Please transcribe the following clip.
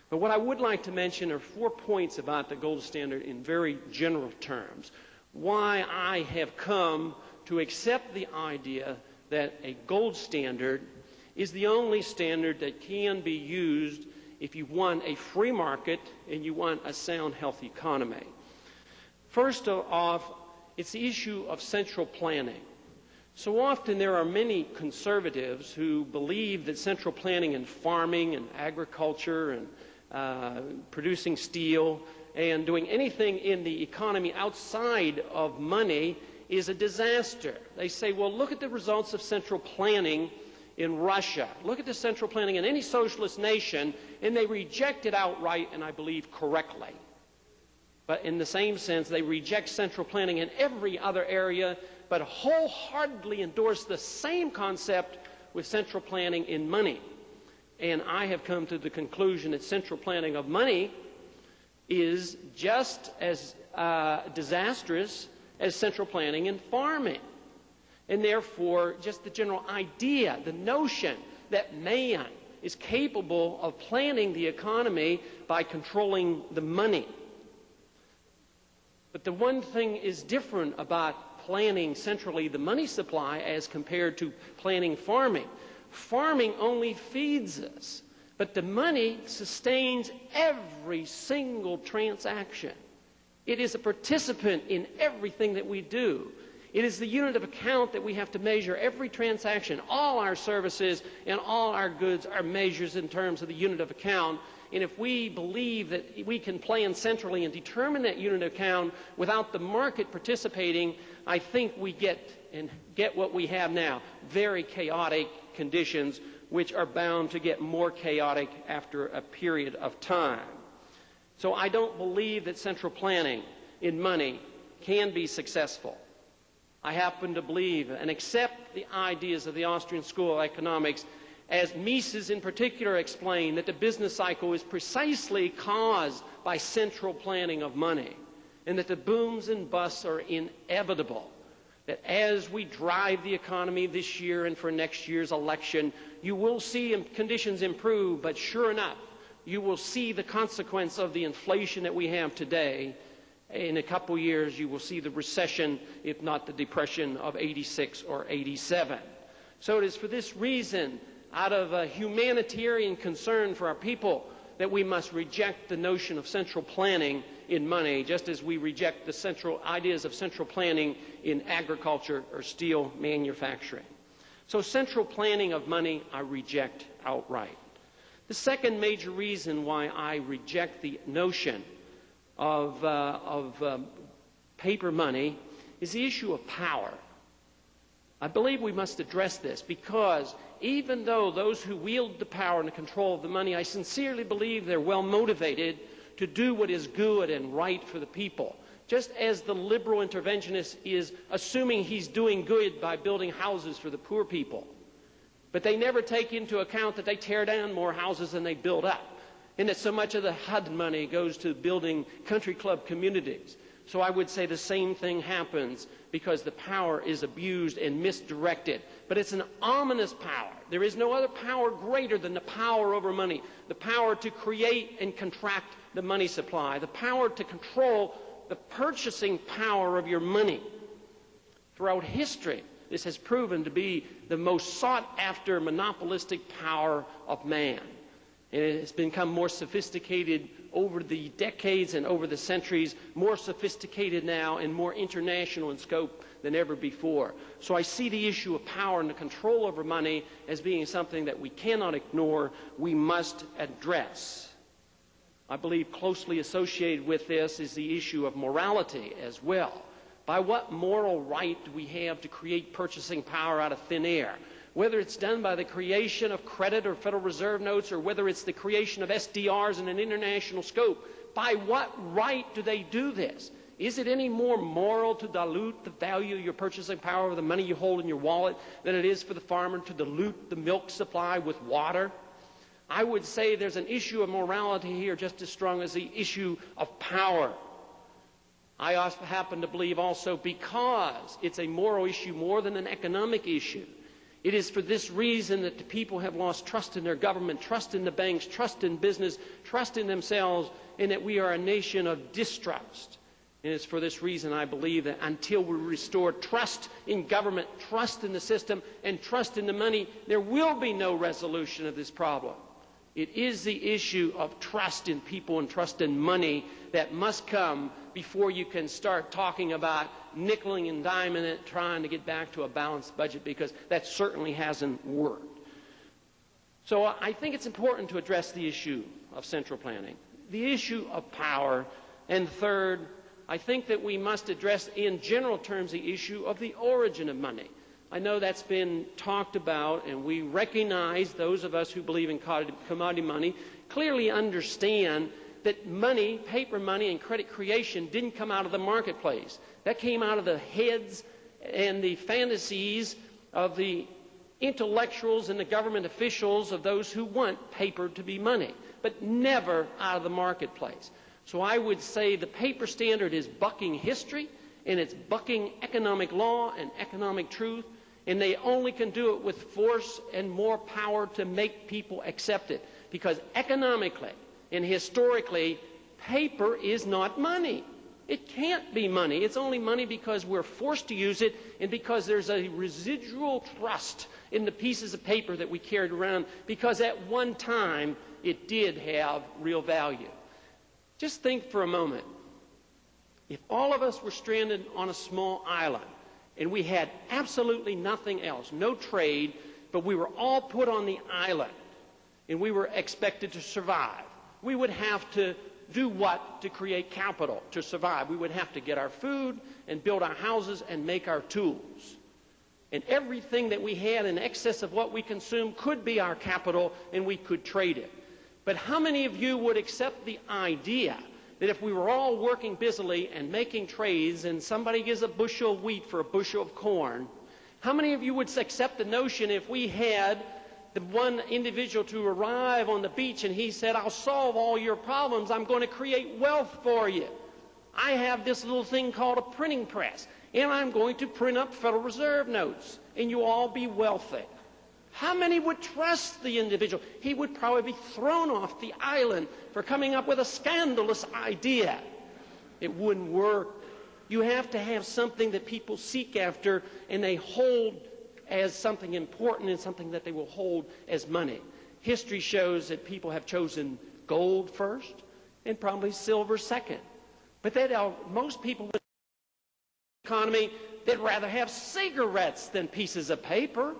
But what I would like to mention are 4 points about the gold standard in very general terms. Why I have come to accept the idea that a gold standard is the only standard that can be used if you want a free market and you want a sound, healthy economy. First off, it's the issue of central planning. So often there are many conservatives who believe that central planning in farming and agriculture and producing steel and doing anything in the economy outside of money is a disaster. They say, well, look at the results of central planning in Russia. Look at the central planning in any socialist nation, and they reject it outright, and I believe correctly. But in the same sense, they reject central planning in every other area, but wholeheartedly endorse the same concept with central planning in money. And I have come to the conclusion that central planning of money is just as disastrous as central planning in farming. And therefore, just the general idea, the notion that man is capable of planning the economy by controlling the money. But the one thing is different about planning centrally the money supply as compared to planning farming. Farming only feeds us, but the money sustains every single transaction. It is a participant in everything that we do. It is the unit of account that we have to measure every transaction. All our services and all our goods are measures in terms of the unit of account. And if we believe that we can plan centrally and determine that unit of account without the market participating, I think we get what we have now, very chaotic conditions, which are bound to get more chaotic after a period of time. So I don't believe that central planning in money can be successful. I happen to believe and accept the ideas of the Austrian School of Economics, as Mises in particular explained, that the business cycle is precisely caused by central planning of money, and that the booms and busts are inevitable. That as we drive the economy this year and for next year's election, you will see conditions improve, but sure enough, you will see the consequence of the inflation that we have today. In a couple years, you will see the recession, if not the depression of '86 or '87. So it is for this reason, out of a humanitarian concern for our people, that we must reject the notion of central planning in money, just as we reject the central ideas of central planning in agriculture or steel manufacturing. So central planning of money, I reject outright. The second major reason why I reject the notion of paper money is the issue of power. I believe we must address this because even though those who wield the power and the control of the money, I sincerely believe they're well motivated to do what is good and right for the people. Just as the liberal interventionist is assuming he's doing good by building houses for the poor people. But they never take into account that they tear down more houses than they build up, and that so much of the HUD money goes to building country club communities. So I would say the same thing happens because the power is abused and misdirected. But it's an ominous power. There is no other power greater than the power over money, the power to create and contract the money supply, the power to control the purchasing power of your money. Throughout history, this has proven to be the most sought-after monopolistic power of man. And it has become more sophisticated over the decades and over the centuries, more sophisticated now and more international in scope than ever before. So I see the issue of power and the control over money as being something that we cannot ignore, we must address. I believe closely associated with this is the issue of morality as well. By what moral right do we have to create purchasing power out of thin air? Whether it's done by the creation of credit or Federal Reserve notes, or whether it's the creation of SDRs in an international scope, by what right do they do this? Is it any more moral to dilute the value of your purchasing power of the money you hold in your wallet than it is for the farmer to dilute the milk supply with water? I would say there's an issue of morality here just as strong as the issue of power. I also happen to believe also, because it's a moral issue more than an economic issue, It is for this reason that the people have lost trust in their government, trust in the banks, trust in business, trust in themselves, and that we are a nation of distrust. And it's for this reason I believe that until we restore trust in government, trust in the system, and trust in the money, there will be no resolution of this problem. It is the issue of trust in people and trust in money that must come before you can start talking about nickeling and diming it, trying to get back to a balanced budget, because that certainly hasn't worked. So I think it's important to address the issue of central planning, the issue of power, and third, I think that we must address in general terms the issue of the origin of money. I know that's been talked about, and we recognize, those of us who believe in commodity money clearly understand that money, paper money and credit creation didn't come out of the marketplace. That came out of the heads and the fantasies of the intellectuals and the government officials of those who want paper to be money, but never out of the marketplace. So I would say the paper standard is bucking history, and it's bucking economic law and economic truth, and they only can do it with force and more power to make people accept it. Because economically and historically, paper is not money. It can't be money. It's only money because we're forced to use it and because there's a residual trust in the pieces of paper that we carried around, because at one time it did have real value. Just think for a moment. If all of us were stranded on a small island and we had absolutely nothing else, no trade, but we were all put on the island and we were expected to survive, we would have to do what to create capital to survive? We would have to get our food and build our houses and make our tools. And everything that we had in excess of what we consumed could be our capital, and we could trade it. But how many of you would accept the idea that if we were all working busily and making trades and somebody gives a bushel of wheat for a bushel of corn, how many of you would accept the notion if we had the one individual to arrive on the beach and he said, "I'll solve all your problems, I'm going to create wealth for you. I have this little thing called a printing press, and I'm going to print up Federal Reserve notes, and you all be wealthy"? How many would trust the individual? He would probably be thrown off the island for coming up with a scandalous idea. It wouldn't work. You have to have something that people seek after and they hold as something important and something that they will hold as money. History shows that people have chosen gold first and probably silver second. But most people in the economy, they'd rather have cigarettes than pieces of paper.